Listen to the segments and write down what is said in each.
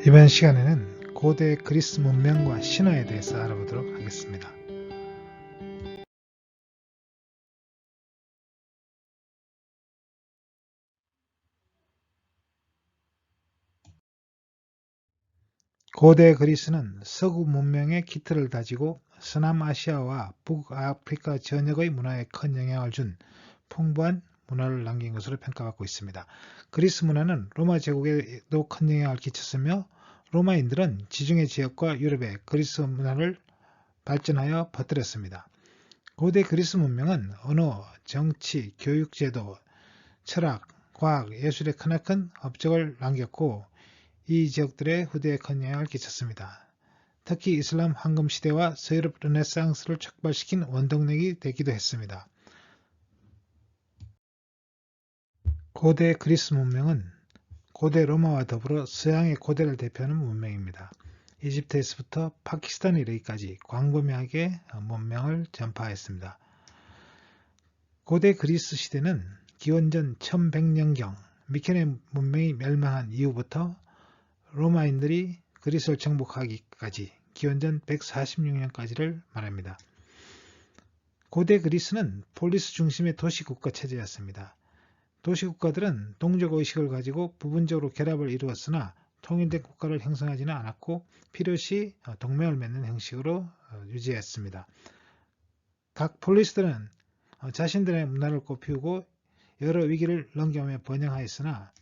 이번 시간에는 고대 그리스 문명과 신화에 대해서 알아보도록 하겠습니다. 고대 그리스는 서구 문명의 기틀을 다지고 서남아시아와 북아프리카 전역의 문화에 큰 영향을 준 풍부한 문화를 남긴 것으로 평가받고 있습니다. 그리스 문화는 로마 제국에도 큰 영향을 끼쳤으며 로마인들은 지중해 지역과 유럽에 그리스 문화를 발전하여 퍼뜨렸습니다. 고대 그리스 문명은 언어, 정치, 교육 제도, 철학, 과학, 예술에 크나큰 업적을 남겼고 이 지역들의 후대에 큰 영향을 끼쳤습니다. 특히 이슬람 황금시대와 서유럽 르네상스를 촉발시킨 원동력이 되기도 했습니다. 고대 그리스 문명은 고대 로마와 더불어 서양의 고대를 대표하는 문명입니다. 이집트에서부터 파키스탄에 이르기까지 광범위하게 문명을 전파했습니다. 고대 그리스 시대는 기원전 1100년경 미케네 문명이 멸망한 이후부터 로마인들이 그리스를 정복하기까지 기원전 146년까지를 말합니다. 고대 그리스는 폴리스 중심의 도시국가 체제였습니다. 도시국가들은 동족의식을 가지고 부분적으로 결합을 이루었으나 통일된 국가를 형성하지는 않았고 필요시 동맹을 맺는 형식으로 유지했습니다. 각 폴리스들은 자신들의 문화를 꽃피우고 여러 위기를 넘겨오며 번영하였으나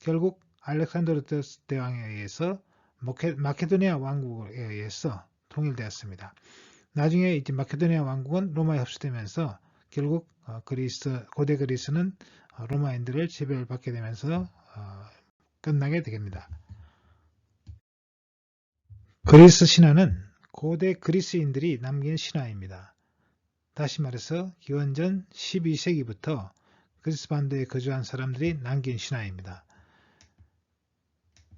결국 알렉산드로 대왕에 의해서 마케도니아 왕국에 의해서 통일되었습니다. 나중에 이제 마케도니아 왕국은 로마에 흡수되면서 결국 고대 그리스는 로마인들을 지배를 받게 되면서 끝나게 됩니다. 그리스 신화는 고대 그리스인들이 남긴 신화입니다. 다시 말해서 기원전 12세기부터 그리스 반도에 거주한 사람들이 남긴 신화입니다.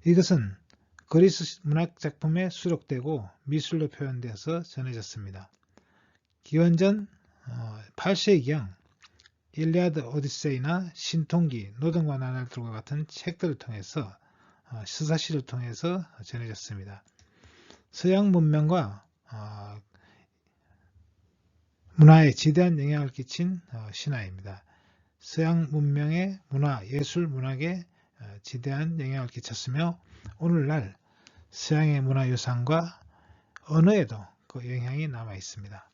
이것은 그리스 문학작품에 수록되고 미술로 표현되어서 전해졌습니다. 기원전 8세기경 일리아드 오디세이나 신통기, 노동과 나날들과 같은 책들을 통해서 서사시를 통해서 전해졌습니다. 서양 문명과 문화에 지대한 영향을 끼친 신화입니다. 서양 문명의 문화, 예술, 문학에 지대한 영향을 끼쳤으며 오늘날 서양의 문화유산과 언어에도 그 영향이 남아 있습니다.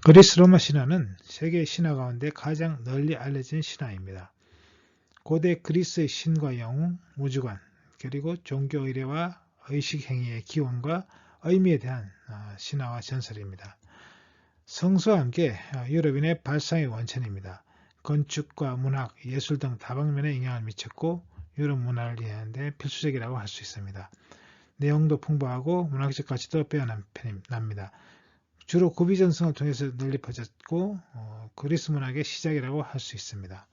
그리스 로마 신화는 세계 신화 가운데 가장 널리 알려진 신화입니다. 고대 그리스의 신과 영웅, 우주관, 그리고 종교 의례와 의식 행위의 기원과 의미에 대한 신화와 전설입니다. 성서와 함께 유럽인의 발상의 원천입니다. 건축과 문학, 예술 등 다방면에 영향을 미쳤고 유럽 문화를 이해하는 데 필수적이라고 할 수 있습니다. 내용도 풍부하고 문학적 가치도 빼어납니다. 주로 구비 전승을 통해서 널리 퍼졌고 그리스 문학의 시작이라고 할 수 있습니다.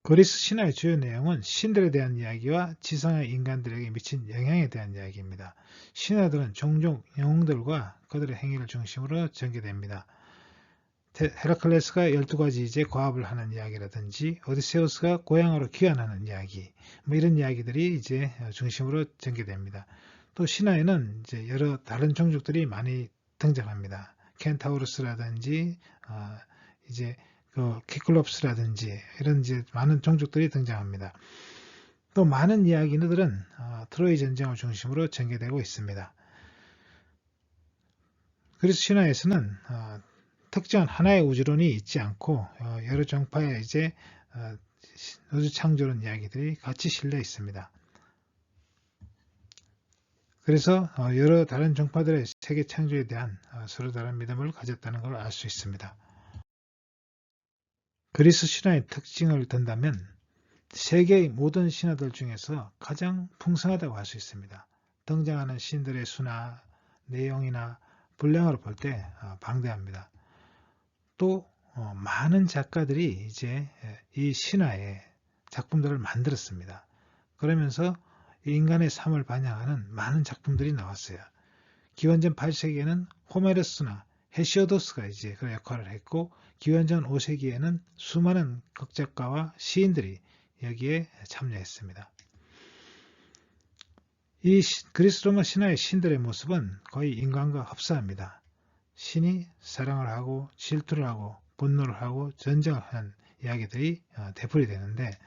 그리스 신화의 주요 내용은 신들에 대한 이야기와 지상의 인간들에게 미친 영향에 대한 이야기입니다. 신화들은 종종 영웅들과 그들의 행위를 중심으로 전개됩니다. 헤라클레스가 12가지 이제 과업을 하는 이야기라든지 오디세우스가 고향으로 귀환하는 이야기, 이런 이야기들이 이제 중심으로 전개됩니다. 또 신화에는 이제 여러 다른 종족들이 많이 등장합니다. 켄타우루스라든지 이제 그 키클롭스라든지 이런 이제 많은 종족들이 등장합니다. 또 많은 이야기들은 트로이 전쟁을 중심으로 전개되고 있습니다. 그리스 신화에서는 특정한 하나의 우주론이 있지 않고 여러 종파의 이제 우주 창조론 이야기들이 같이 실려 있습니다. 그래서 여러 다른 종파들의 세계 창조에 대한 서로 다른 믿음을 가졌다는 걸 알 수 있습니다. 그리스 신화의 특징을 든다면 세계의 모든 신화들 중에서 가장 풍성하다고 할 수 있습니다. 등장하는 신들의 수나 내용이나 분량으로 볼 때 방대합니다. 또 많은 작가들이 이제 이 신화의 작품들을 만들었습니다. 그러면서 인간의 삶을 반영하는 많은 작품들이 나왔어요. 기원전 8세기에는 호메로스나 헤시오도스가 이제 그 역할을 했고, 기원전 5세기에는 수많은 극작가와 시인들이 여기에 참여했습니다. 이 그리스 로마 신화의 신들의 모습은 거의 인간과 흡사합니다. 신이 사랑을 하고 질투를 하고 분노를 하고 전쟁을 하는 이야기들이 되풀이 되는데,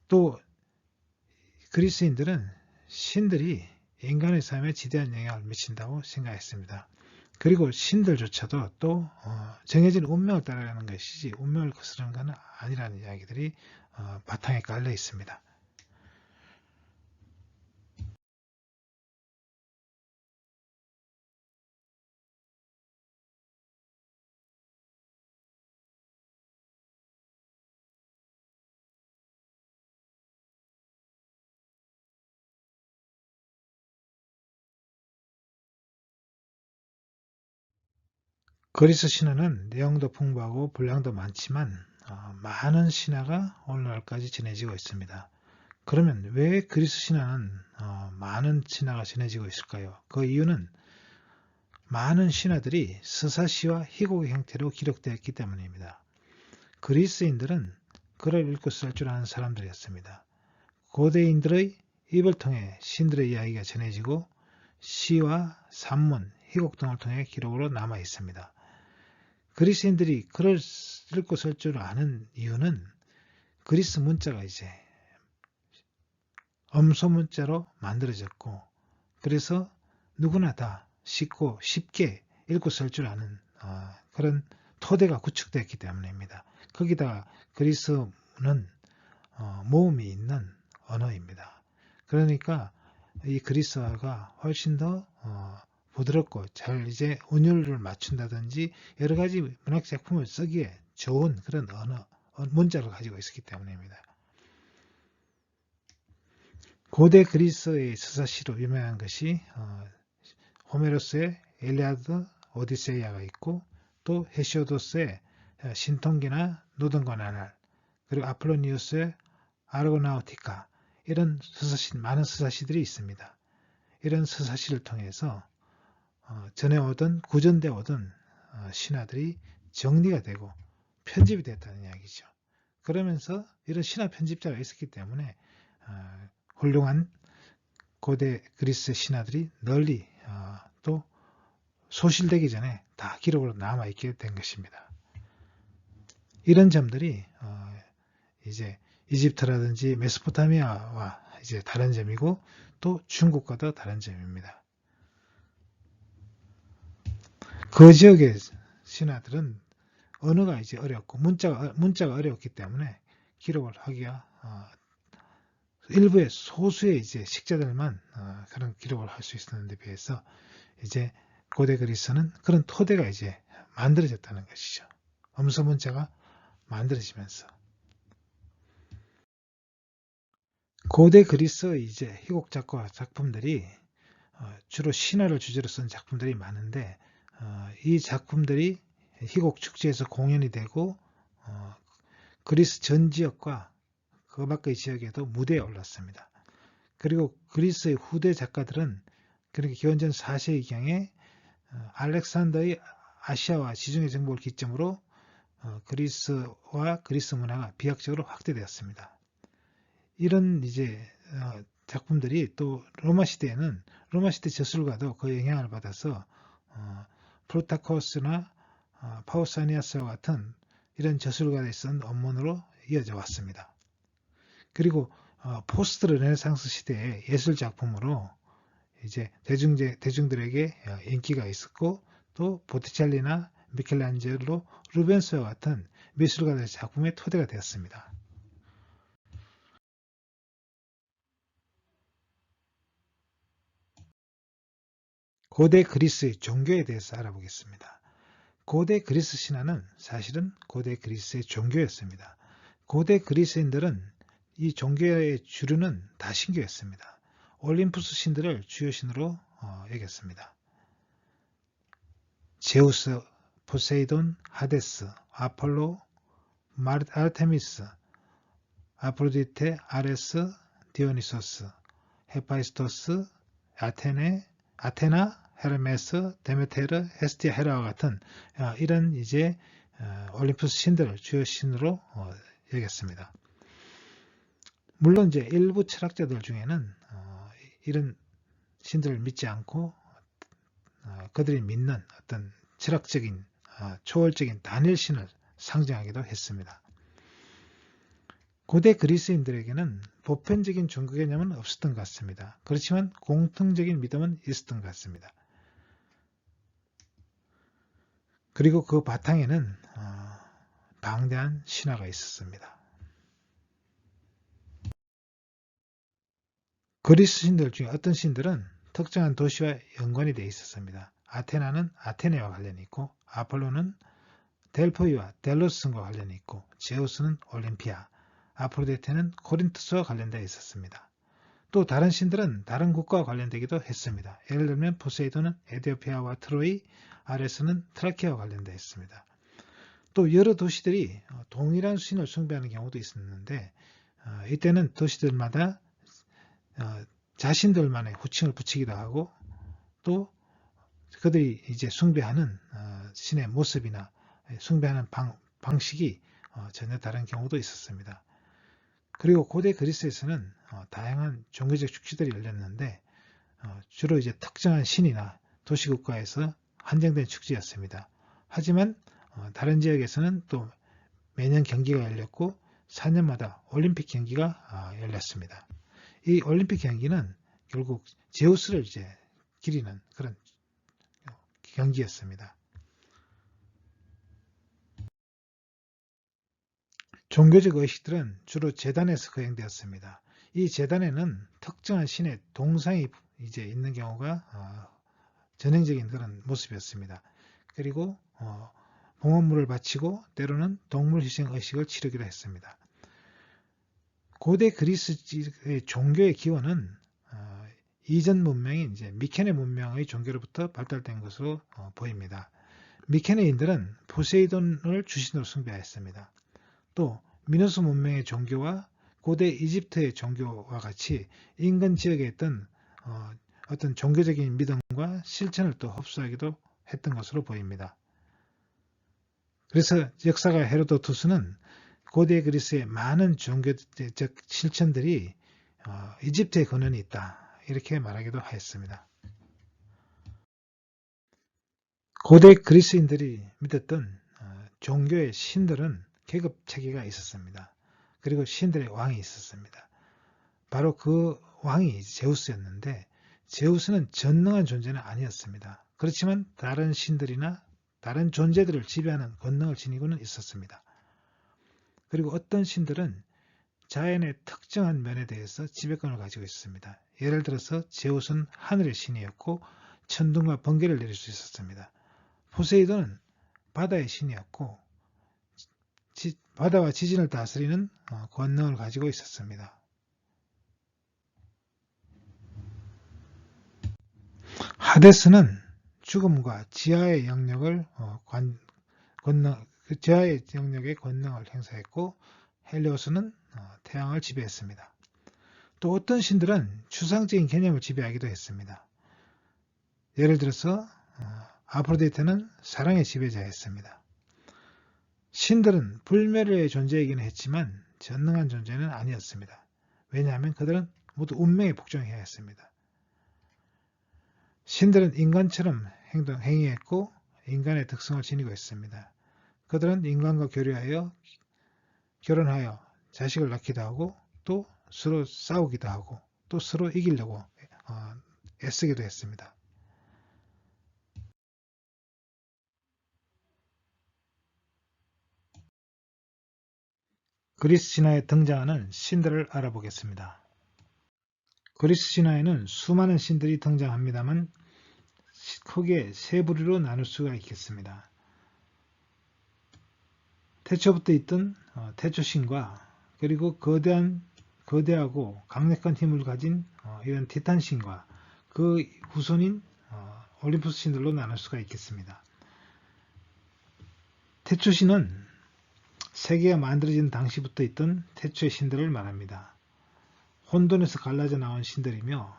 또 그리스인들은 신들이 인간의 삶에 지대한 영향을 미친다고 생각했습니다. 그리고 신들조차도 또 정해진 운명을 따라가는 것이지 운명을 거스르는 것은 아니라는 이야기들이 바탕에 깔려 있습니다. 그리스 신화는 내용도 풍부하고 분량도 많지만 많은 신화가 오늘날까지 전해지고 있습니다. 그러면 왜 그리스 신화는 많은 신화가 전해지고 있을까요? 그 이유는 많은 신화들이 서사시와 희곡의 형태로 기록되었기 때문입니다. 그리스인들은 글을 읽고 쓸 줄 아는 사람들이었습니다. 고대인들의 입을 통해 신들의 이야기가 전해지고 시와 산문, 희곡 등을 통해 기록으로 남아 있습니다. 그리스인들이 글을 읽고 쓸 줄 아는 이유는 그리스 문자가 이제 엄소 문자로 만들어졌고, 그래서 누구나 다 쉽고 쉽게 읽고 쓸 줄 아는 그런 토대가 구축되었기 때문입니다. 거기다가 그리스는 모음이 있는 언어입니다. 그러니까 이 그리스어가 훨씬 더 부드럽고 잘 이제 운율을 맞춘다든지 여러 가지 문학 작품을 쓰기에 좋은 그런 언어, 문자를 가지고 있었기 때문입니다. 고대 그리스의 서사시로 유명한 것이 호메로스의 일리아드, 오디세이아가 있고, 또 헤시오도스의 신통기나 노동과 나날, 그리고 아폴로니우스의 아르고나우티카, 이런 많은 서사시들이 있습니다. 이런 서사시를 통해서 전해오던 구전되어 오던 신화들이 정리가 되고 편집이 됐다는 이야기죠. 그러면서 이런 신화 편집자가 있었기 때문에 훌륭한 고대 그리스 신화들이 널리 또 소실되기 전에 다 기록으로 남아있게 된 것입니다. 이런 점들이 이제 이집트라든지 메소포타미아와 이제 다른 점이고, 또 중국과도 다른 점입니다. 그 지역의 신화들은 언어가 이제 어렵고 문자가 어렵기 때문에 기록을 하기가 일부의 소수의 이제 식자들만 그런 기록을 할 수 있었는데 비해서 이제 고대 그리스는 그런 토대가 이제 만들어졌다는 것이죠. 엄소 문자가 만들어지면서 고대 그리스의 이제 희곡 작가 작품들이 주로 신화를 주제로 쓴 작품들이 많은데, 이 작품들이 희곡 축제에서 공연이 되고 그리스 전 지역과 그 밖의 지역에도 무대에 올랐습니다. 그리고 그리스의 후대 작가들은 그렇게 기원전 4세기경에 알렉산더의 아시아와 지중해 정복을 기점으로 그리스와 그리스 문화가 비약적으로 확대되었습니다. 이런 이제 작품들이 또 로마 시대에는 로마 시대 저술가도 그 영향을 받아서 프루타코스나 파우사니아스와 같은 이런 저술가들이 쓴 원문으로 이어져 왔습니다. 그리고 포스트 르네상스 시대의 예술 작품으로 이제 대중들에게 인기가 있었고, 또 보티첼리나 미켈란젤로, 루벤스와 같은 미술가들의 작품의 토대가 되었습니다. 고대 그리스의 종교에 대해서 알아보겠습니다. 고대 그리스 신화는 사실은 고대 그리스의 종교였습니다. 고대 그리스인들은 이 종교의 주류는 다 신교였습니다. 올림푸스 신들을 주요 신으로 여겼습니다. 제우스, 포세이돈, 하데스, 아폴로, 아르테미스, 아프로디테, 아레스, 디오니소스, 헤파이스토스, 아테나, 헤르메스, 데메테르, 헤스티아, 헤라와 같은 이런 이제 올림푸스 신들을 주요 신으로 여겼습니다. 물론 이제 일부 철학자들 중에는 이런 신들을 믿지 않고 그들이 믿는 어떤 철학적인 초월적인 단일신을 상징하기도 했습니다. 고대 그리스인들에게는 보편적인 종교 개념은 없었던 것 같습니다. 그렇지만 공통적인 믿음은 있었던 것 같습니다. 그리고 그 바탕에는 방대한 신화가 있었습니다. 그리스 신들 중에 어떤 신들은 특정한 도시와 연관이 되어 있었습니다. 아테나는 아테네와 관련이 있고, 아폴로는 델포이와 델로스 성과 관련이 있고, 제우스는 올림피아, 아프로데테는 코린투스와 관련되어 있었습니다. 또 다른 신들은 다른 국가와 관련되기도 했습니다. 예를 들면 포세이돈은 에디오피아와 트로이, 아레스는 트라키아와 관련되어 있습니다. 또 여러 도시들이 동일한 신을 숭배하는 경우도 있었는데 이때는 도시들마다 자신들만의 호칭을 붙이기도 하고 또 그들이 이제 숭배하는 신의 모습이나 숭배하는 방식이 전혀 다른 경우도 있었습니다. 그리고 고대 그리스에서는 다양한 종교적 축제들이 열렸는데 주로 이제 특정한 신이나 도시국가에서 한정된 축제였습니다. 하지만 다른 지역에서는 또 매년 경기가 열렸고 4년마다 올림픽 경기가 열렸습니다. 이 올림픽 경기는 결국 제우스를 이제 기리는 그런 경기였습니다. 종교적 의식들은 주로 제단에서 거행되었습니다. 이 제단에는 특정한 신의 동상이 이제 있는 경우가 전형적인 그런 모습이었습니다. 그리고 봉헌물을 바치고 때로는 동물 희생 의식을 치르기도 했습니다. 고대 그리스의 종교의 기원은 이전 문명인 이제 미케네 문명의 종교로부터 발달된 것으로 보입니다. 미케네인들은 포세이돈을 주신으로 숭배하였습니다. 또 미노스 문명의 종교와 고대 이집트의 종교와 같이 인근 지역에 있던 어떤 종교적인 믿음과 실천을 또 흡수하기도 했던 것으로 보입니다. 그래서 역사가 헤로도투스는 고대 그리스의 많은 종교적 실천들이 이집트의 근원이 있다 이렇게 말하기도 하였습니다. 고대 그리스인들이 믿었던 종교의 신들은 계급 체계가 있었습니다. 그리고 신들의 왕이 있었습니다. 바로 그 왕이 제우스였는데 제우스는 전능한 존재는 아니었습니다. 그렇지만 다른 신들이나 다른 존재들을 지배하는 권능을 지니고는 있었습니다. 그리고 어떤 신들은 자연의 특정한 면에 대해서 지배권을 가지고 있습니다. 예를 들어서 제우스는 하늘의 신이었고 천둥과 번개를 내릴 수 있었습니다. 포세이돈은 바다의 신이었고 바다와 지진을 다스리는 권능을 가지고 있었습니다. 하데스는 죽음과 지하의 영역의 권능을 행사했고 헬리오스는 태양을 지배했습니다. 또 어떤 신들은 추상적인 개념을 지배하기도 했습니다. 예를 들어서 아프로디테는 사랑의 지배자였습니다. 신들은 불멸의 존재이기는 했지만 전능한 존재는 아니었습니다. 왜냐하면 그들은 모두 운명에 복종해야 했습니다. 신들은 인간처럼 행위했고 인간의 특성을 지니고 있습니다. 그들은 인간과 결혼하여 자식을 낳기도 하고 또 서로 싸우기도 하고 또 서로 이기려고 애쓰기도 했습니다. 그리스 신화에 등장하는 신들을 알아보겠습니다. 그리스 신화에는 수많은 신들이 등장합니다만 크게 세 부류로 나눌 수가 있겠습니다. 태초부터 있던 태초신과 그리고 거대하고 강력한 힘을 가진 이런 티탄신과 그 후손인 올림푸스 신들로 나눌 수가 있겠습니다. 태초신은 세계가 만들어진 당시부터 있던 태초의 신들을 말합니다. 혼돈에서 갈라져 나온 신들이며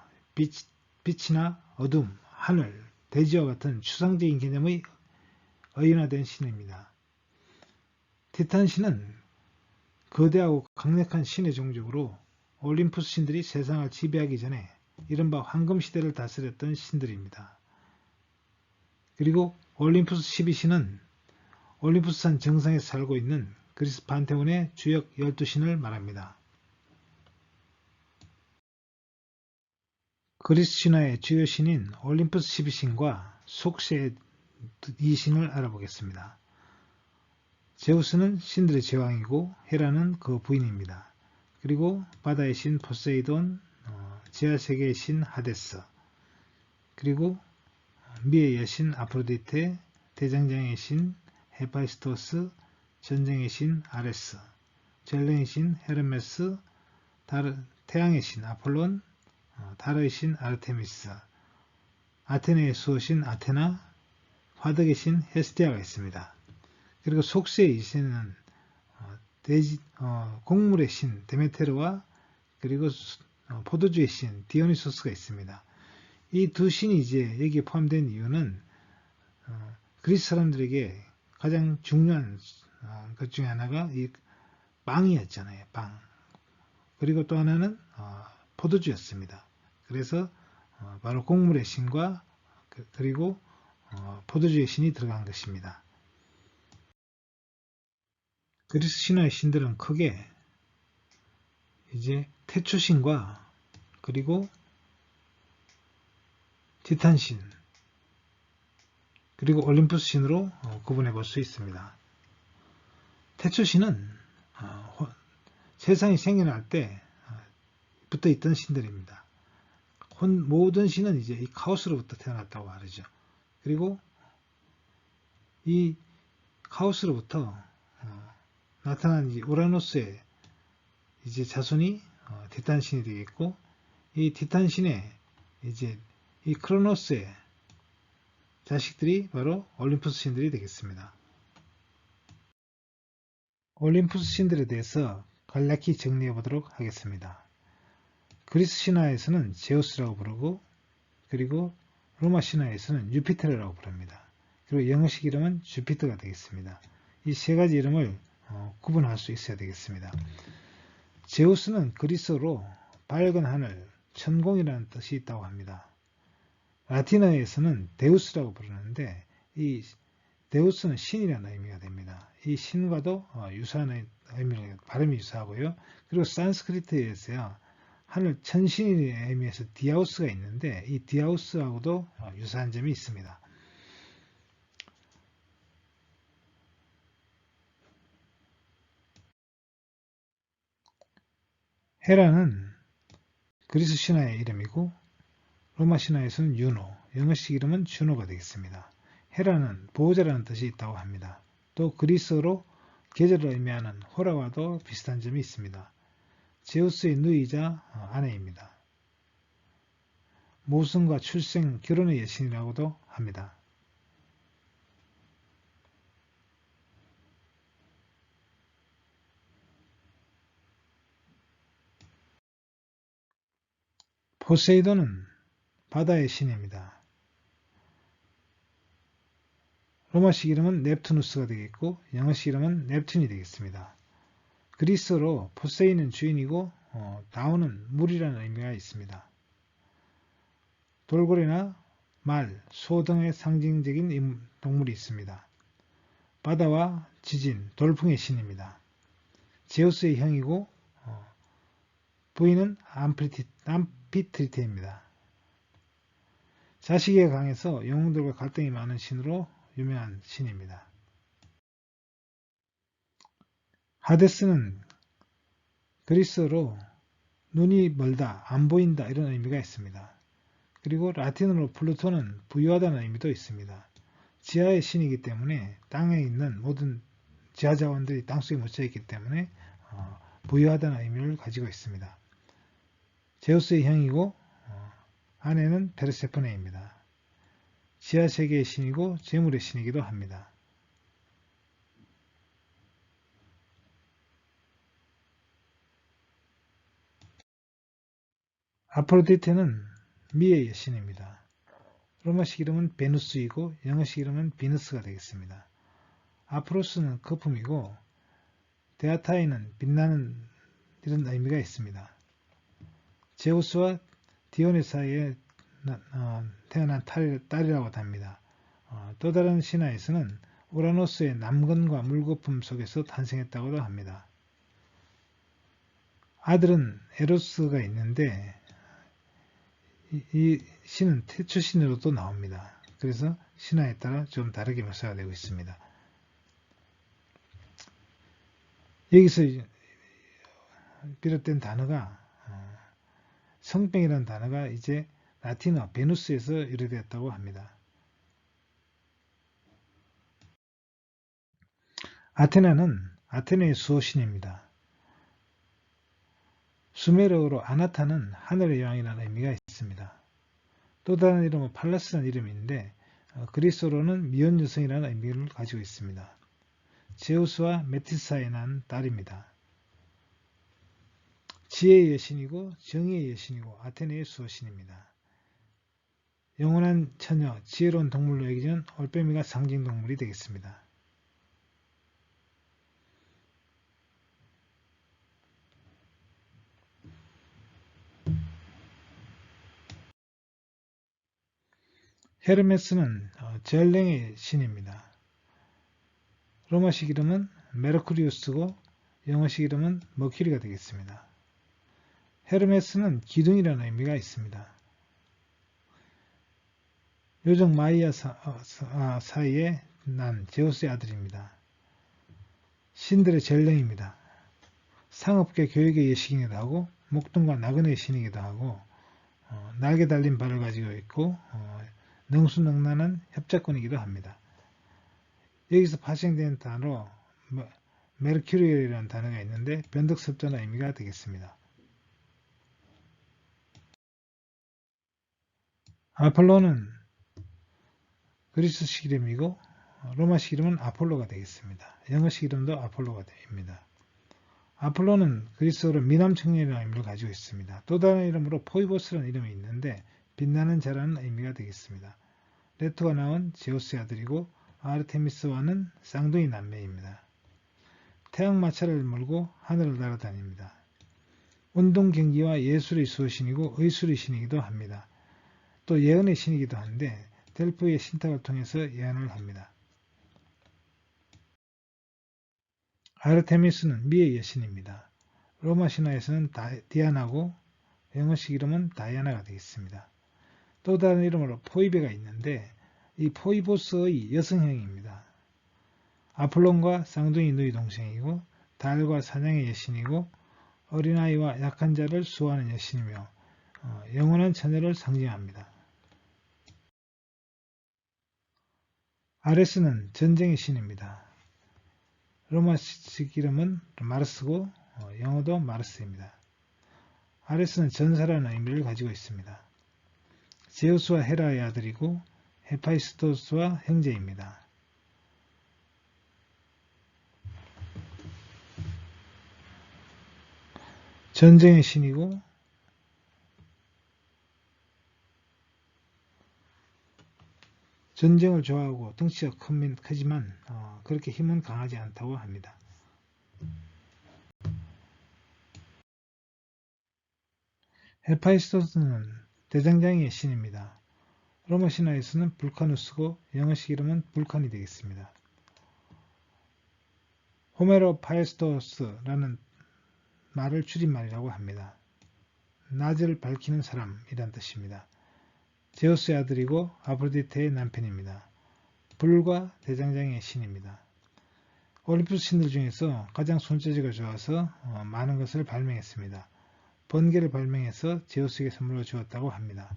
빛이나 어둠, 하늘, 대지와 같은 추상적인 개념의 의인화된 신입니다. 티탄 신은 거대하고 강력한 신의 종족으로 올림푸스 신들이 세상을 지배하기 전에 이른바 황금시대를 다스렸던 신들입니다. 그리고 올림푸스 12신은 올림푸스산 정상에 살고 있는 그리스 판테온의 주역 12신을 말합니다. 그리스 신화의 주요 신인 올림푸스 12신과 속세의 2신을 알아보겠습니다. 제우스는 신들의 제왕이고 헤라는 그 부인입니다. 그리고 바다의 신 포세이돈, 지하세계의 신 하데스, 그리고 미의 여신 아프로디테, 대장장의 신 헤파이스토스, 전쟁의 신 아레스, 전쟁의 신 헤르메스, 태양의 신 아폴론, 달의 신 아르테미스, 아테네의 수호신 아테나, 화덕의 신 헤스티아가 있습니다. 그리고 속세의 신은 곡물의 신 데메테르와 그리고 포도주의 신 디오니소스가 있습니다. 이 두 신이 이제 여기에 포함된 이유는 그리스 사람들에게 가장 중요한 것 중에 하나가 이 빵이었잖아요. 빵. 그리고 또 하나는 포도주였습니다. 그래서 바로 곡물의 신과 그리고 포도주의 신이 들어간 것입니다. 그리스 신화의 신들은 크게 이제 태초신과 그리고 티탄신 그리고 올림푸스 신으로 구분해 볼 수 있습니다. 태초신은 세상이 생겨날 때부터 있던 신들입니다. 모든 신은 이제 이 카오스로부터 태어났다고 말하죠. 그리고 이 카오스로부터 나타난 우라노스의 이제 자손이 티탄신이 되겠고, 이 티탄신의 이제 이 크로노스의 자식들이 바로 올림푸스 신들이 되겠습니다. 올림푸스 신들에 대해서 간략히 정리해 보도록 하겠습니다. 그리스 신화에서는 제우스라고 부르고, 그리고 로마 신화에서는 유피테르라고 부릅니다. 그리고 영어식 이름은 주피터가 되겠습니다. 이 세 가지 이름을 구분할 수 있어야 되겠습니다. 제우스는 그리스어로 밝은 하늘, 천공이라는 뜻이 있다고 합니다. 라틴어에서는 데우스라고 부르는데 이 데우스는 신이라는 의미가 됩니다. 이 신과도 유사한 의미로 발음이 유사하고요. 그리고 산스크리트에서요, 하늘 천신의 의미에서 디아우스가 있는데 이 디아우스하고도 유사한 점이 있습니다. 헤라는 그리스 신화의 이름이고 로마 신화에서는 유노, 영어식 이름은 주노가 되겠습니다. 헤라는 보호자라는 뜻이 있다고 합니다. 또 그리스어로 계절을 의미하는 호라와도 비슷한 점이 있습니다. 제우스의 누이자 아내입니다. 모성과 출생, 결혼의 여신이라고도 합니다. 포세이돈은 바다의 신입니다. 로마식 이름은 넵투누스가 되겠고 영어식 이름은 넵튠이 되겠습니다. 그리스어로 포세이는 주인이고 다운은 물이라는 의미가 있습니다. 돌고래나 말, 소 등의 상징적인 동물이 있습니다. 바다와 지진, 돌풍의 신입니다. 제우스의 형이고 부인은 암피트리테입니다. 자식에 강해서 영웅들과 갈등이 많은 신으로 유명한 신입니다. 하데스는 그리스어로 눈이 멀다, 안 보인다 이런 의미가 있습니다. 그리고 라틴어로 플루토는 부유하다는 의미도 있습니다. 지하의 신이기 때문에 땅에 있는 모든 지하 자원들이 땅속에 묻혀있기 때문에 부유하다는 의미를 가지고 있습니다. 제우스의 형이고 아내는 페르세포네입니다. 지하 세계의 신이고 재물의 신이기도 합니다. 아프로디테는 미의 여신입니다. 로마식 이름은 베누스이고 영어식 이름은 비너스가 되겠습니다. 아프로스는 거품이고 데아타이는 빛나는 이런 의미가 있습니다. 제우스와 디오네 사이에 태어난 딸이라고도 합니다. 또 다른 신화에서는 우라노스의 남근과 물거품 속에서 탄생했다고도 합니다. 아들은 에로스가 있는데 이 신은 태초신으로도 나옵니다. 그래서 신화에 따라 좀 다르게 묘사가 되고 있습니다. 여기서 비롯된 단어가 성병이라는 단어가 이제 라틴어 베누스에서 유래되었다고 합니다. 아테나는 아테네의 수호신입니다. 수메르어로 아나타는 하늘의 여왕이라는 의미가 있습니다. 또 다른 이름은 팔라스라는 이름인데 그리스어로는 미혼 여성이라는 의미를 가지고 있습니다. 제우스와 메티사에 난 딸입니다. 지혜의 여신이고 정의의 여신이고 아테네의 수호신입니다. 영원한 처녀, 지혜로운 동물로 여기는 올빼미가 상징동물이 되겠습니다. 헤르메스는 전령의 신입니다. 로마식 이름은 메르쿠리우스고 영어식 이름은 머큐리가 되겠습니다. 헤르메스는 기둥이라는 의미가 있습니다. 요정 마이아 사이에 난 제우스의 아들입니다. 신들의 전령입니다. 상업계 교육의 여신이기도 하고 목동과 나그네의 신이기도 하고 날개 달린 발을 가지고 있고 능수능란한 협작꾼이기도 합니다. 여기서 파생된 단어로 메르큐리얼이라는 단어가 있는데 변덕스럽다는 의미가 되겠습니다. 아폴로는 그리스식 이름이고 로마식 이름은 아폴로가 되겠습니다. 영어식 이름도 아폴로가 됩니다. 아폴로는 그리스어로 미남 청년이라는 의미를 가지고 있습니다. 또 다른 이름으로 포이보스라는 이름이 있는데 빛나는 자라는 의미가 되겠습니다. 레토가 나온 제우스의 아들이고 아르테미스와는 쌍둥이 남매입니다. 태양마차를 몰고 하늘을 날아다닙니다. 운동 경기와 예술의 수호신이고 의술의 신이기도 합니다. 또 예언의 신이기도 한데 델프의 신탁을 통해서 예언을 합니다. 아르테미스는 미의 여신입니다. 로마 신화에서는 디아나고 영어식 이름은 다이아나가 되겠습니다. 또 다른 이름으로 포이베가 있는데 이 포이보스의 여성형입니다. 아폴론과 쌍둥이 누이 동생이고 달과 사냥의 여신이고 어린아이와 약한 자를 수호하는 여신이며 영원한 처녀를 상징합니다. 아레스는 전쟁의 신입니다. 로마식 이름은 마르스고 영어도 마르스입니다. 아레스는 전사라는 의미를 가지고 있습니다. 제우스와 헤라의 아들이고 헤파이스토스와 형제입니다. 전쟁의 신이고 전쟁을 좋아하고 덩치가 크지만 그렇게 힘은 강하지 않다고 합니다. 헤파이스토스는 대장장이의 신입니다. 로마 신화에서는 불카누스고 영어식 이름은 불칸이 되겠습니다. 호메로 파이스토스라는 말을 줄임말이라고 합니다. 낮을 밝히는 사람이란 뜻입니다. 제우스의 아들이고 아프로디테의 남편입니다. 불과 대장장이의 신입니다. 올림푸스 신들 중에서 가장 손재주가 좋아서 많은 것을 발명했습니다. 번개를 발명해서 제우스에게 선물로 주었다고 합니다.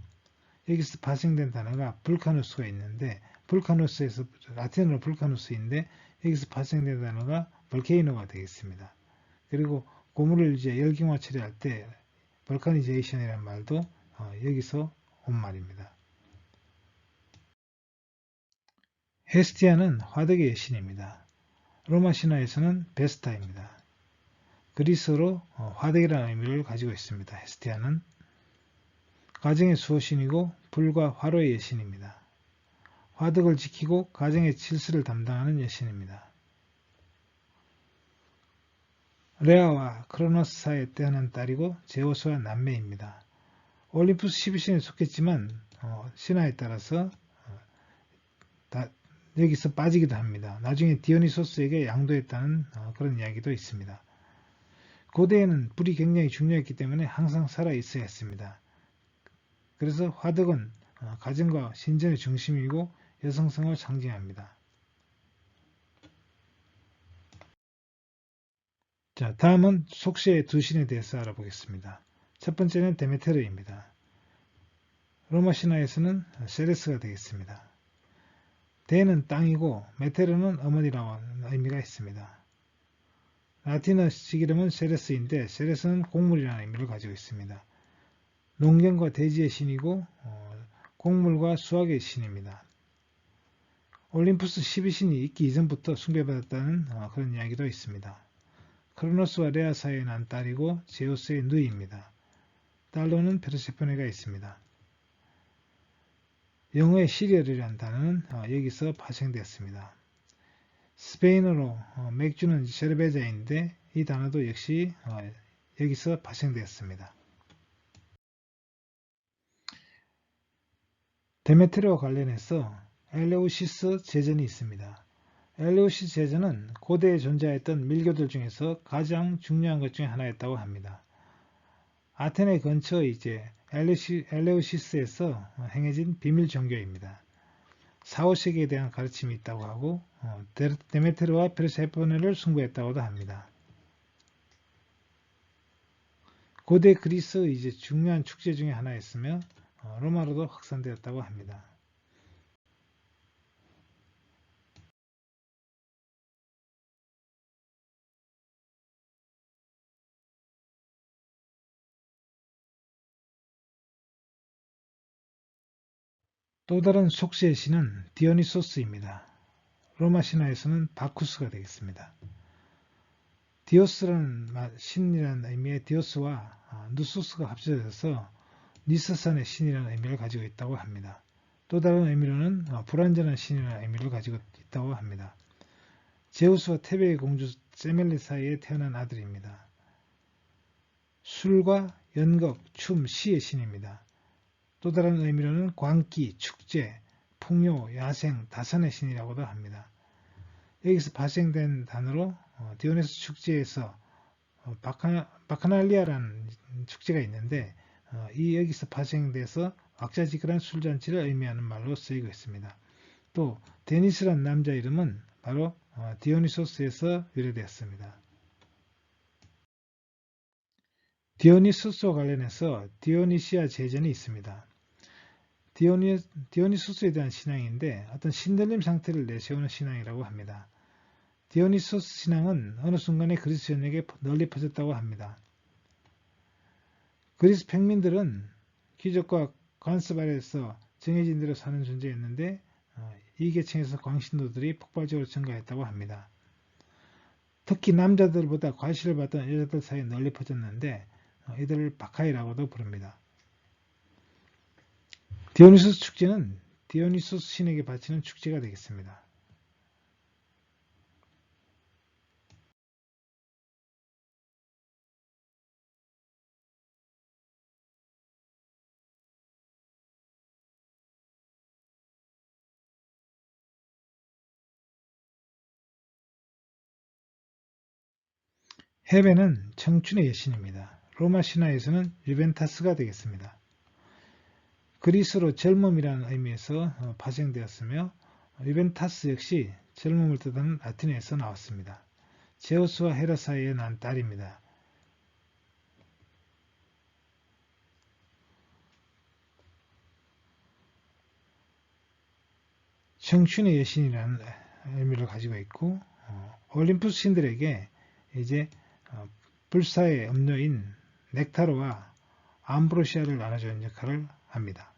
여기서 발생된 단어가 불카누스가 있는데 불카누스에서 라틴어로 불카누스인데 여기서 발생된 단어가 볼케이노가 되겠습니다. 그리고 고물을 이제 열경화 처리할 때 볼카니제이션이라는 말도 여기서 온 말입니다. 헤스티아는 화덕의 신입니다. 로마 신화에서는 베스타입니다. 그리스어로 화덕이라는 의미를 가지고 있습니다. 헤스티아는 가정의 수호신이고 불과 화로의 여신입니다. 화덕을 지키고 가정의 질서를 담당하는 여신입니다. 레아와 크로노스 사이에 태어난 딸이고 제우스와 남매입니다. 올림푸스 12신에 속했지만 신화에 따라서 여기서 빠지기도 합니다. 나중에 디오니소스에게 양도했다는 그런 이야기도 있습니다. 고대에는 불이 굉장히 중요했기 때문에 항상 살아 있어야 했습니다. 그래서 화덕은 가정과 신전의 중심이고 여성성을 상징합니다. 자, 다음은 속세의 두 신에 대해서 알아보겠습니다. 첫 번째는 데메테르입니다. 로마 신화에서는 세레스가 되겠습니다. 데는 땅이고 메테르는 어머니라는 의미가 있습니다. 라틴어식 이름은 세레스인데 세레스는 곡물이라는 의미를 가지고 있습니다. 농경과 대지의 신이고 곡물과 수확의 신입니다. 올림푸스 12신이 있기 이전부터 숭배받았다는 그런 이야기도 있습니다. 크로노스와 레아 사이에 난 딸이고 제우스의 누이입니다. 딸로는 페르세포네가 있습니다. 영어의 시리얼이라는 단어는 여기서 파생되었습니다. 스페인어로 맥주는 셰르베자인데 이 단어도 역시 여기서 파생되었습니다. 데메테르와 관련해서 엘레우시스 제전이 있습니다. 엘레우시스 제전은 고대에 존재했던 밀교들 중에서 가장 중요한 것 중에 하나였다고 합니다. 아테네 근처의 엘레우시스에서 행해진 비밀 종교입니다. 4, 5세기에 대한 가르침이 있다고 하고 데메테르와 페르세포네를 숭배했다고도 합니다. 고대 그리스의 중요한 축제 중에 하나였으며 로마로도 확산되었다고 합니다. 또 다른 속세의 신은 디오니소스입니다. 로마 신화에서는 바쿠스가 되겠습니다. 디오스라는 신이라는 의미의 디오스와 누소스가 합쳐져서 니스산의 신이라는 의미를 가지고 있다고 합니다. 또 다른 의미로는 불완전한 신이라는 의미를 가지고 있다고 합니다. 제우스와 테베의 공주 세멜리 사이에 태어난 아들입니다. 술과 연극, 춤, 시의 신입니다. 또 다른 의미로는 광기, 축제, 풍요, 야생, 다산의 신이라고도 합니다. 여기서 발생된 단어로 디오니스 축제에서 바카날리아라는 축제가 있는데 여기서 발생돼서 왁자지껄한 술잔치를 의미하는 말로 쓰이고 있습니다. 또 데니스라는 남자 이름은 바로 디오니소스에서 유래되었습니다. 디오니소스와 관련해서 디오니시아 제전이 있습니다. 디오니소스에 대한 신앙인데 어떤 신들림 상태를 내세우는 신앙이라고 합니다. 디오니소스 신앙은 어느 순간에 그리스 전역에 널리 퍼졌다고 합니다. 그리스 평민들은 귀족과 관습 아래에서 정해진 대로 사는 존재였는데 이 계층에서 광신도들이 폭발적으로 증가했다고 합니다. 특히 남자들보다 과시를 받던 여자들 사이에 널리 퍼졌는데 이들을 바카이라고도 부릅니다. 디오니소스 축제는 디오니소스 신에게 바치는 축제가 되겠습니다. 헤베는 청춘의 여신입니다. 로마 신화에서는 유벤타스가 되겠습니다. 그리스로 젊음이라는 의미에서 파생되었으며 유벤타스 역시 젊음을 뜻하는 라틴어에서 나왔습니다. 제우스와 헤라 사이에 난 딸입니다. 청춘의 여신이라는 의미를 가지고 있고 올림푸스 신들에게 이제 불사의 음료인 넥타르와 암브로시아를 나눠주는 역할을 합니다.